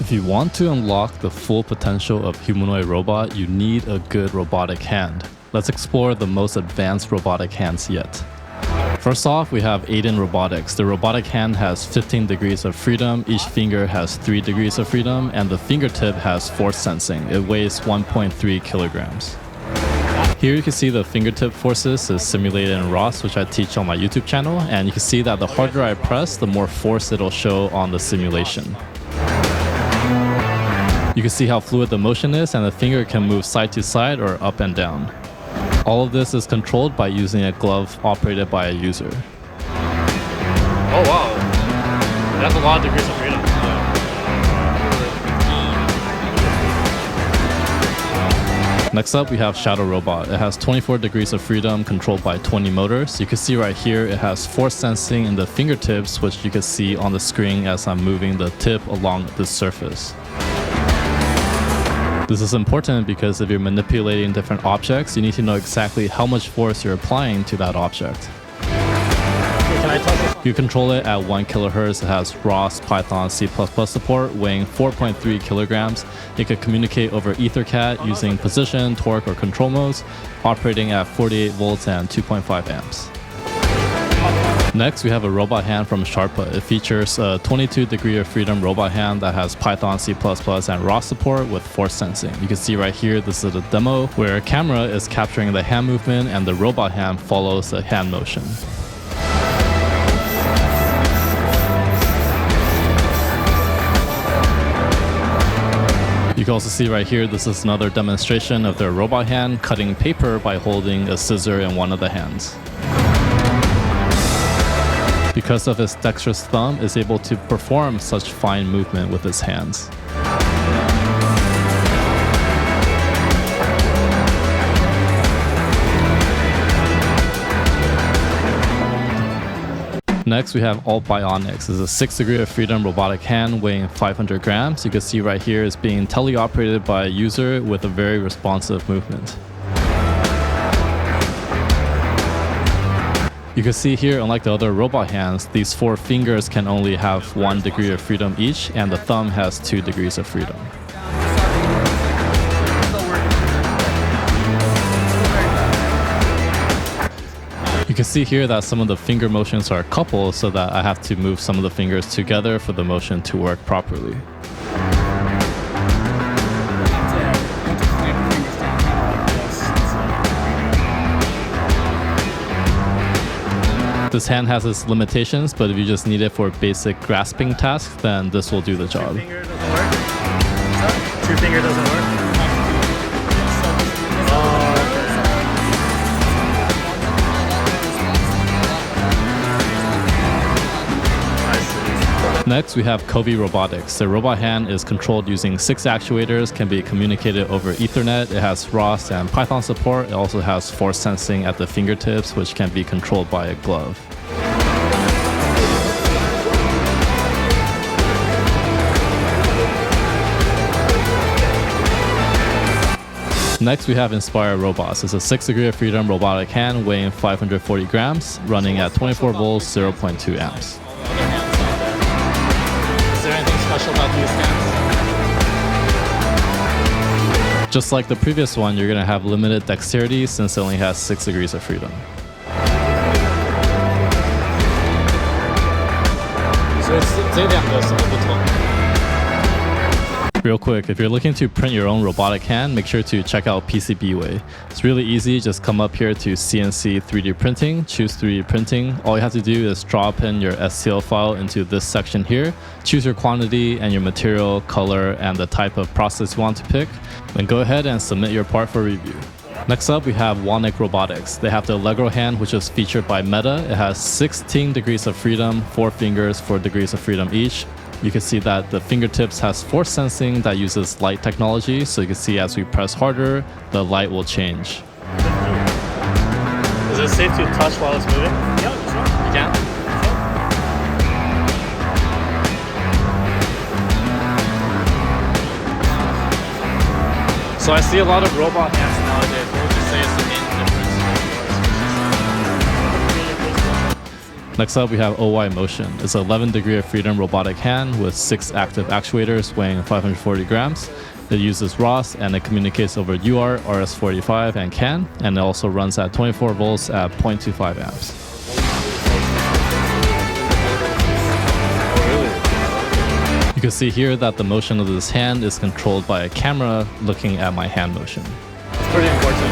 If you want to unlock the full potential of humanoid robot, you need a good robotic hand. Let's explore the most advanced robotic hands yet. First off, we have Aidin Robotics. The robotic hand has 15 degrees of freedom, each finger has 3 degrees of freedom, and the fingertip has force sensing. It weighs 1.3 kilograms. Here you can see the fingertip forces is simulated in ROS, which I teach on my YouTube channel, and you can see that the harder I press, the more force it'll show on the simulation. You can see how fluid the motion is, and the finger can move side to side or up and down. All of this is controlled by using a glove operated by a user. Oh wow, that's a lot of degrees of freedom. Next up, we have Shadow Robot. It has 24 degrees of freedom controlled by 20 motors. You can see right here it has force sensing in the fingertips, which you can see on the screen as I'm moving the tip along the surface. This is important because if you're manipulating different objects, you need to know exactly how much force you're applying to that object. Can I touch it? You control it at 1 kilohertz. It has ROS, Python, C++ support, weighing 4.3 kilograms. It can communicate over ethercat using position, torque, or control modes, operating at 48 volts and 2.5 amps. Next, we have a robot hand from Sharpa. It features a 22 degree of freedom robot hand that has Python, C++, and ROS support with force sensing. You can see right here, this is a demo where a camera is capturing the hand movement and the robot hand follows the hand motion. You can also see right here, this is another demonstration of their robot hand cutting paper by holding a scissor in one of the hands. Because of his dexterous thumb, is able to perform such fine movement with his hands. Next, we have all Bionics. This is a 6 degree of freedom robotic hand weighing 500 grams. You can see right here it's being teleoperated by a user with a very responsive movement. You can see here, unlike the other robot hands, these 4 fingers can only have 1 degree of freedom each, and the thumb has 2 degrees of freedom. You can see here that some of the finger motions are coupled so that I have to move some of the fingers together for the motion to work properly. This hand has its limitations, but if you just need it for basic grasping tasks, then this will do the job. 2 finger doesn't work? 2 finger doesn't work? Next, we have Covvi Robotics. The robot hand is controlled using 6 actuators, can be communicated over Ethernet. It has ROS and Python support. It also has force sensing at the fingertips, which can be controlled by a glove. Next, we have Inspire Robots. It's a 6 degree of freedom robotic hand weighing 540 grams, running at 24 volts, 0.2 amps. Special about these hands? Just like the previous one, you're going to have limited dexterity since it only has 6 degrees of freedom. Real quick, if you're looking to print your own robotic hand, make sure to check out PCBWay. It's really easy. Just come up here to CNC 3D printing, choose 3D printing. All you have to do is drop in your STL file into this section here, choose your quantity and your material, color, and the type of process you want to pick. Then go ahead and submit your part for review. Next up, we have Wonik Robotics. They have the Allegro hand, which is featured by Meta. It has 16 degrees of freedom, 4 fingers, 4 degrees of freedom each. You can see that the fingertips has force sensing that uses light technology. So you can see as we press harder, the light will change. Is it safe to touch while it's moving? Yeah, sure. You can? So I see a lot of robot hands nowadays. What would you say is the main difference? Next up, we have OY Motion. It's an 11 degree of freedom robotic hand with 6 active actuators weighing 540 grams. It uses ROS and it communicates over UART, RS-45, and CAN, and it also runs at 24 volts at 0.25 amps. You can see here that the motion of this hand is controlled by a camera looking at my hand motion. It's pretty important.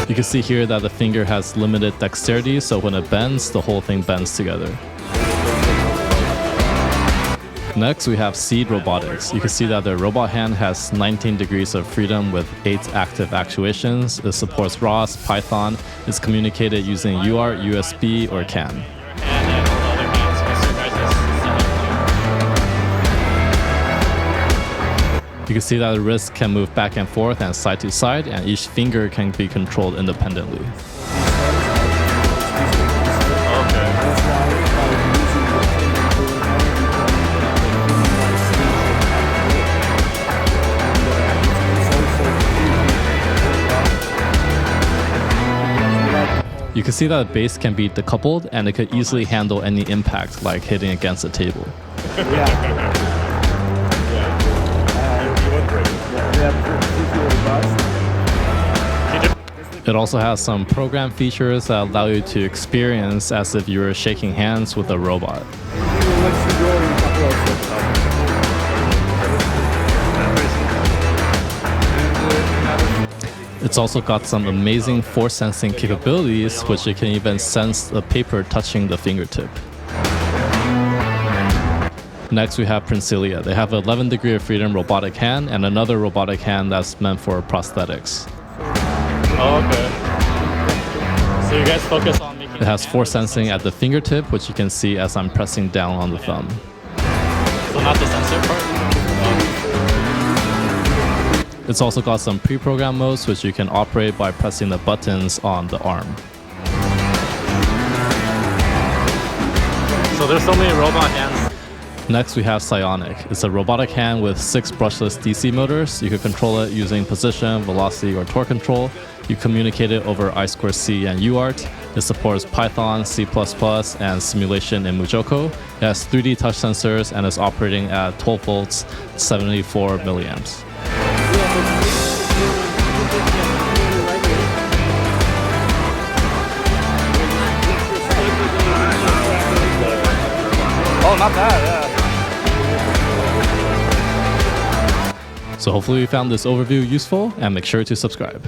You can see here that the finger has limited dexterity, so when it bends, the whole thing bends together. Next, we have Seed Robotics. You can see that the robot hand has 19 degrees of freedom with 8 active actuations. It supports ROS, Python. It's communicated using UART, USB, or CAN. You can see that the wrist can move back and forth and side to side, and each finger can be controlled independently. You can see that the base can be decoupled and it could easily handle any impact like hitting against a table. It also has some program features that allow you to experience as if you were shaking hands with a robot. It's also got some amazing force sensing capabilities, which it can even sense the paper touching the fingertip. Next, we have Prensilia. They have an 11 degree of freedom robotic hand and another robotic hand that's meant for prosthetics. Oh, okay. So you guys focus on making... It has force sensing at the fingertip, which you can see as I'm pressing down on the thumb. So not the sensor part? It's also got some pre-programmed modes, which you can operate by pressing the buttons on the arm. So there's so many robot hands. Next, we have Psyonic. It's a robotic hand with 6 brushless DC motors. You can control it using position, velocity, or torque control. You communicate it over I2C and UART. It supports Python, C++, and simulation in Mujoko. It has 3D touch sensors and is operating at 12 volts, 74 milliamps. Oh, not bad, yeah. So hopefully you found this overview useful, and make sure to subscribe.